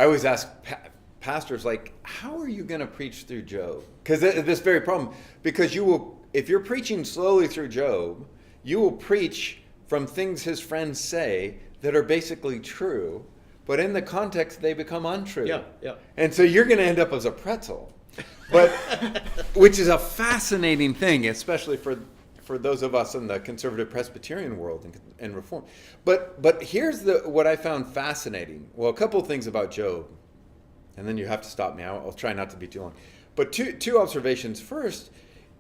I always ask pastors, like, how are you going to preach through Job? Because this very problem, because you will, if you're preaching slowly through Job, you will preach from things his friends say that are basically true, but in the context they become untrue. Yeah, yeah. And so you're going to end up as a pretzel, but which is a fascinating thing, especially for those of us in the conservative Presbyterian world and Reform. But here's what I found fascinating. Well, a couple of things about Job, and then you have to stop me. I'll try not to be too long. But two observations. First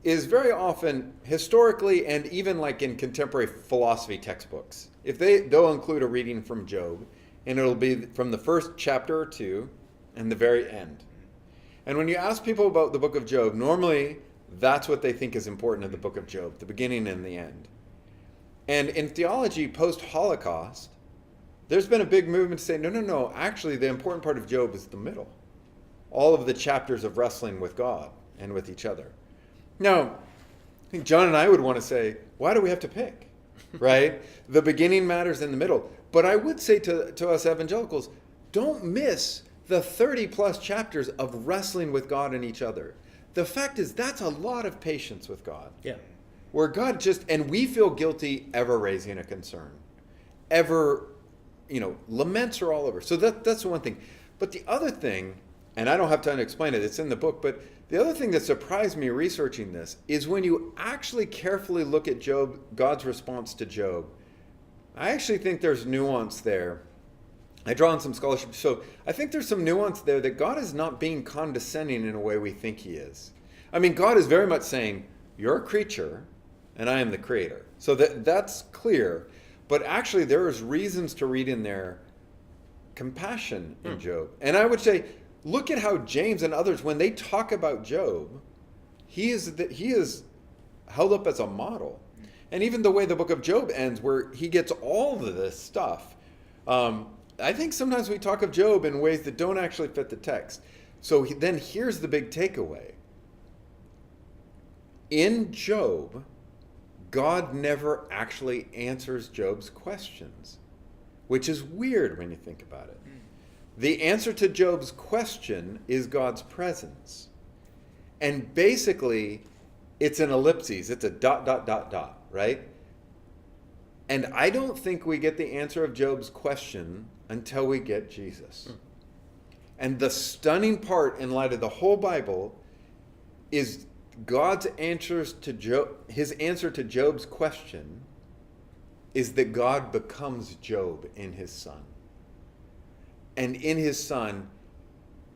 is very often historically and even like in contemporary philosophy textbooks, if they'll include a reading from Job, and it'll be from the first chapter or two and the very end. And when you ask people about the book of Job, normally that's what they think is important in the book of Job, the beginning and the end. And in theology post-Holocaust, there's been a big movement to say, no, actually the important part of Job is the middle. All of the chapters of wrestling with God and with each other. Now, I think John and I would want to say, why do we have to pick, right? The beginning matters in the middle. But I would say to us evangelicals, don't miss the 30 plus chapters of wrestling with God and each other. The fact is, that's a lot of patience with God. Yeah. Where God and we feel guilty ever raising a concern. Ever, laments are all over. So that's the one thing. But the other thing, and I don't have time to explain it, it's in the book, but the other thing that surprised me researching this is when you actually carefully look at Job, God's response to Job, I actually think there's nuance there. I draw on some scholarship. So I think there's some nuance there that God is not being condescending in a way we think he is. I mean, God is very much saying, you're a creature and I am the creator. So that's clear. But actually there is reasons to read in there compassion in Job. And I would say, look at how James and others, when they talk about Job, he is held up as a model. And even the way the book of Job ends, where he gets all of this stuff, I think sometimes we talk of Job in ways that don't actually fit the text. So then here's the big takeaway. In Job, God never actually answers Job's questions, which is weird when you think about it. The answer to Job's question is God's presence. And basically, it's an ellipses. It's a ... right? And I don't think we get the answer of Job's question until we get Jesus. And the stunning part in light of the whole Bible is God's answers to Job. His answer to Job's question is that God becomes Job in his Son. And in his Son,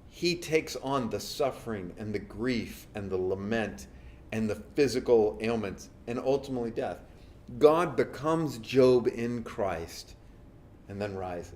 he takes on the suffering and the grief and the lament and the physical ailments and ultimately death. God becomes Job in Christ and then rises.